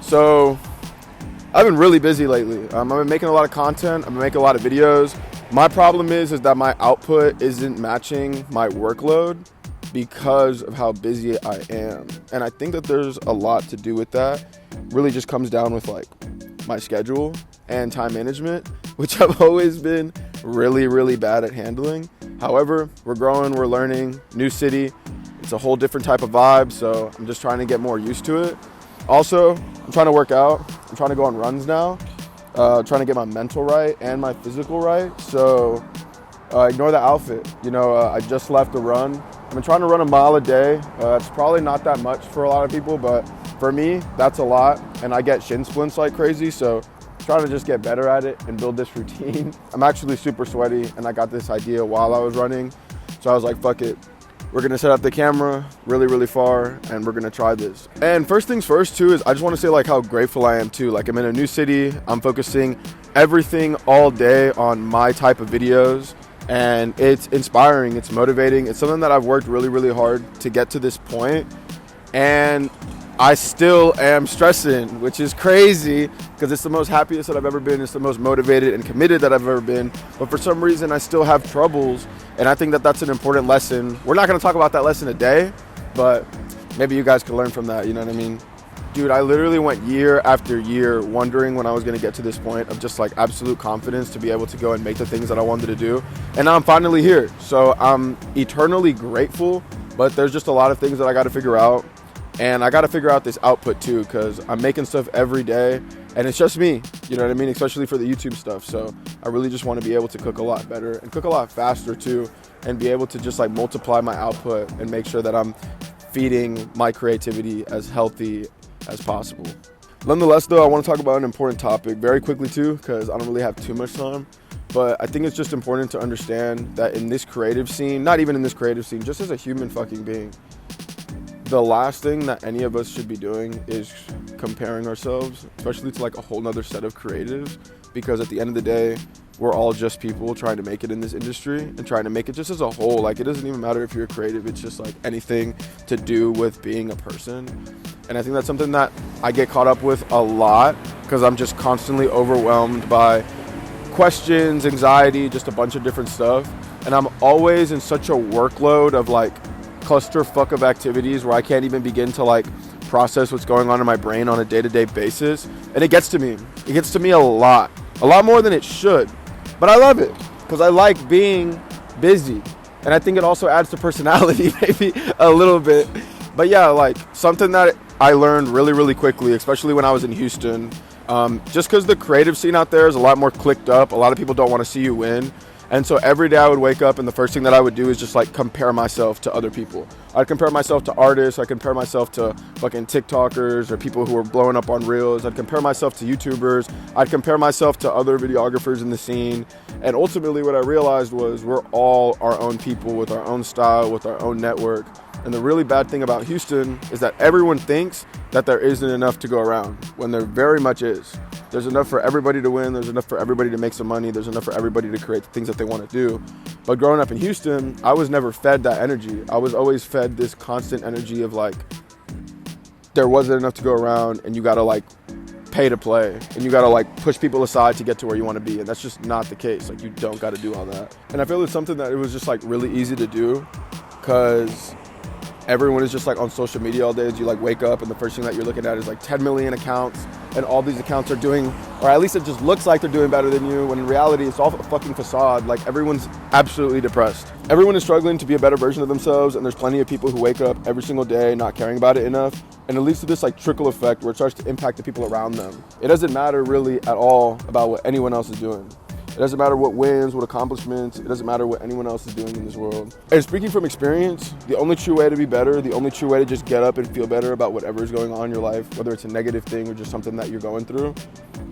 So I've been really busy lately. I've been making a lot of content. I've been making a lot of videos. My problem is that my output isn't matching my workload because of how busy I am. And I think that there's a lot to do with that. Really just comes down with like my schedule and time management, which I've always been really, really bad at handling. However, we're growing, we're learning, new city. It's a whole different type of vibe, so I'm just trying to get more used to it. Also, I'm trying to work out. I'm trying to go on runs now, trying to get my mental right and my physical right. So ignore the outfit. I just left a run. I've been trying to run a mile a day. It's probably not that much for a lot of people, but for me, that's a lot. And I get shin splints like crazy, so trying to just get better at it and build this routine. I'm actually super sweaty, and I got this idea while I was running. So I was like, fuck it. We're gonna set up the camera really, really far, and we're gonna try this. And first things first too is I just wanna say like how grateful I am too. Like I'm in a new city, I'm focusing everything all day on my type of videos, and it's inspiring, it's motivating. It's something that I've worked really, really hard to get to this point, and I still am stressing, which is crazy because it's the most happiest that I've ever been. It's the most motivated and committed that I've ever been. But for some reason, I still have troubles. And I think that that's an important lesson. We're not going to talk about that lesson today, but maybe you guys could learn from that. You know what I mean? Dude, I literally went year after year wondering when I was going to get to this point of just like absolute confidence to be able to go and make the things that I wanted to do. And now I'm finally here. So I'm eternally grateful, but there's just a lot of things that I got to figure out. And I got to figure out this output too, because I'm making stuff every day and it's just me, you know what I mean? Especially for the YouTube stuff. So I really just want to be able to cook a lot better and cook a lot faster too, and be able to just like multiply my output and make sure that I'm feeding my creativity as healthy as possible. Nonetheless though, I want to talk about an important topic very quickly too, because I don't really have too much time. But I think it's just important to understand that in this creative scene, not even in this creative scene, just as a human fucking being, the last thing that any of us should be doing is comparing ourselves, especially to like a whole nother set of creatives, because at the end of the day, we're all just people trying to make it in this industry and trying to make it just as a whole. Like it doesn't even matter if you're a creative, it's just like anything to do with being a person. And I think that's something that I get caught up with a lot because I'm just constantly overwhelmed by questions, anxiety, just a bunch of different stuff. And I'm always in such a workload of like clusterfuck of activities where I can't even begin to like process what's going on in my brain on a day-to-day basis. And it gets to me. It gets to me a lot more than it should. But I love it because I like being busy. And I think it also adds to personality maybe a little bit. But yeah, like something that I learned really, really quickly, especially when I was in Houston, just because the creative scene out there is a lot more clicked up. A lot of people don't want to see you win. And so every day I would wake up and the first thing that I would do is just like compare myself to other people. I'd compare myself to artists. I'd compare myself to fucking TikTokers or people who are blowing up on Reels. I'd compare myself to YouTubers. I'd compare myself to other videographers in the scene. And ultimately what I realized was we're all our own people with our own style, with our own network. And the really bad thing about Houston is that everyone thinks that there isn't enough to go around when there very much is. There's enough for everybody to win. There's enough for everybody to make some money. There's enough for everybody to create the things that they want to do. But growing up in Houston, I was never fed that energy. I was always fed this constant energy of like, there wasn't enough to go around and you got to like pay to play and you got to like push people aside to get to where you want to be. And that's just not the case. Like you don't got to do all that. And I feel it's something that it was just like really easy to do because everyone is just like on social media all day. As you like wake up and the first thing that you're looking at is like 10 million accounts and all these accounts are doing, or at least it just looks like they're doing better than you, when in reality it's all a fucking facade. Like everyone's absolutely depressed. Everyone is struggling to be a better version of themselves, and there's plenty of people who wake up every single day not caring about it enough, and it leads to this like trickle effect where it starts to impact the people around them. It doesn't matter really at all about what anyone else is doing. It doesn't matter what wins, what accomplishments, it doesn't matter what anyone else is doing in this world. And speaking from experience, the only true way to be better, the only true way to just get up and feel better about whatever is going on in your life, whether it's a negative thing or just something that you're going through,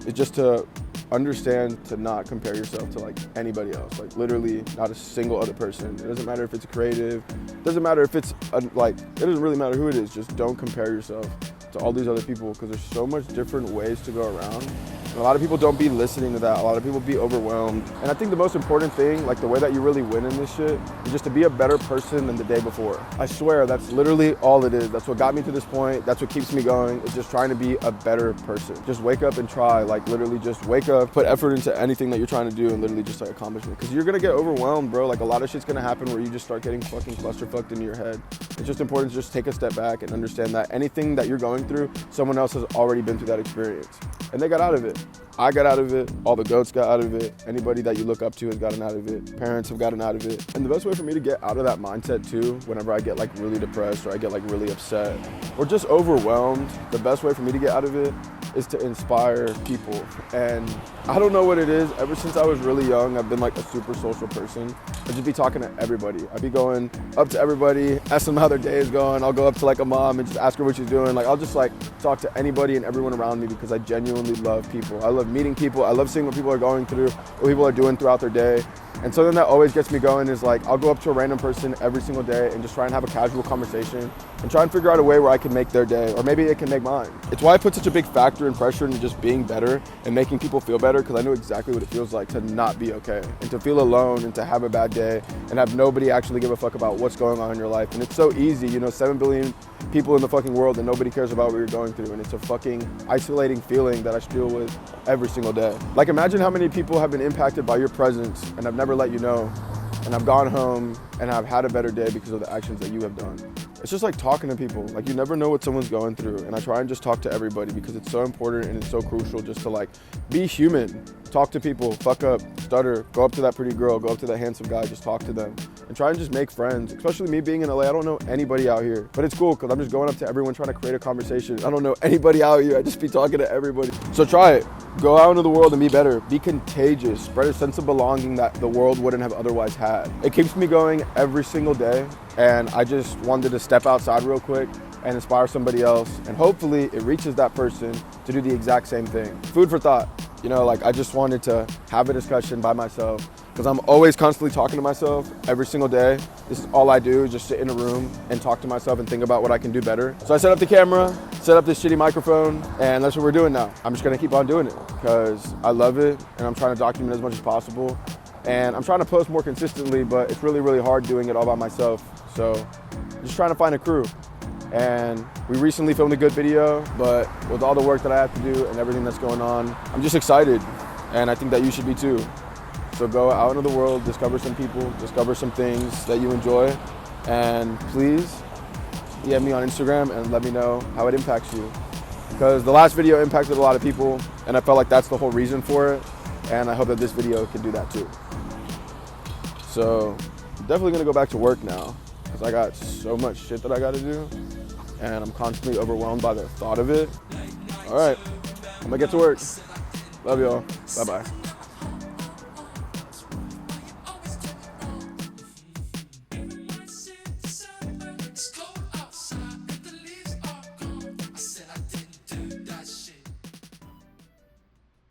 is just to understand to not compare yourself to like anybody else, like literally not a single other person. It doesn't matter if it's creative, it doesn't matter if it's it doesn't really matter who it is, just don't compare yourself to all these other people because there's so much different ways to go around. A lot of people don't be listening to that. A lot of people be overwhelmed. And I think the most important thing, like the way that you really win in this shit, is just to be a better person than the day before. I swear, that's literally all it is. That's what got me to this point. That's what keeps me going, is just trying to be a better person. Just wake up and try, like literally just wake up, put effort into anything that you're trying to do and literally just like accomplish it. Because you're gonna get overwhelmed, bro. Like a lot of shit's gonna happen where you just start getting fucking clusterfucked into your head. It's just important to just take a step back and understand that anything that you're going through, someone else has already been through that experience. And they got out of it. I got out of it. All the goats got out of it. Anybody that you look up to has gotten out of it. Parents have gotten out of it. And the best way for me to get out of that mindset too, whenever I get like really depressed or I get like really upset or just overwhelmed, the best way for me to get out of it is to inspire people. And I don't know what it is. Ever since I was really young, I've been like a super social person. I just be talking to everybody. I'd be going up to everybody, ask them how their day is going. I'll go up to like a mom and just ask her what she's doing. Like I'll just like talk to anybody and everyone around me because I genuinely love people. I love meeting people. I love seeing what people are going through, what people are doing throughout their day. And something that always gets me going is like, I'll go up to a random person every single day and just try and have a casual conversation and try and figure out a way where I can make their day, or maybe it can make mine. It's why I put such a big factor and pressure into just being better and making people feel better, because I know exactly what it feels like to not be okay and to feel alone and to have a bad day and have nobody actually give a fuck about what's going on in your life. And it's so easy, 7 billion people in the fucking world and nobody cares about what you're going through. And it's a fucking isolating feeling that I deal with every single day. Like imagine how many people have been impacted by your presence and I've never let you know, and I've gone home and I've had a better day because of the actions that you have done. It's just like talking to people. Like you never know what someone's going through, and I try and just talk to everybody because it's so important and it's so crucial just to like be human. Talk to people, fuck up, stutter, go up to that pretty girl, go up to that handsome guy, just talk to them and try and just make friends. Especially me being in LA, I don't know anybody out here, but it's cool because I'm just going up to everyone trying to create a conversation. I don't know anybody out here, I just be talking to everybody. So try it. Go out into the world and be better. Be contagious. Spread a sense of belonging that the world wouldn't have otherwise had. It keeps me going every single day, and I just wanted to step outside real quick and inspire somebody else, and hopefully it reaches that person to do the exact same thing. Food for thought. I just wanted to have a discussion by myself because I'm always constantly talking to myself every single day. This is all I do, is just sit in a room and talk to myself and think about what I can do better. So I set up the camera, set up this shitty microphone, and that's what we're doing now. I'm just gonna keep on doing it because I love it and I'm trying to document as much as possible. And I'm trying to post more consistently, but it's really, really hard doing it all by myself. So I'm just trying to find a crew. And we recently filmed a good video, but with all the work that I have to do and everything that's going on, I'm just excited. And I think that you should be too. So go out into the world, discover some people, discover some things that you enjoy. And please DM me on Instagram and let me know how it impacts you. Because the last video impacted a lot of people and I felt like that's the whole reason for it. And I hope that this video can do that too. So I'm definitely gonna go back to work now because I got so much shit that I gotta do. And I'm constantly overwhelmed by the thought of it. All right, I'm gonna get to work. Love y'all. Bye-bye.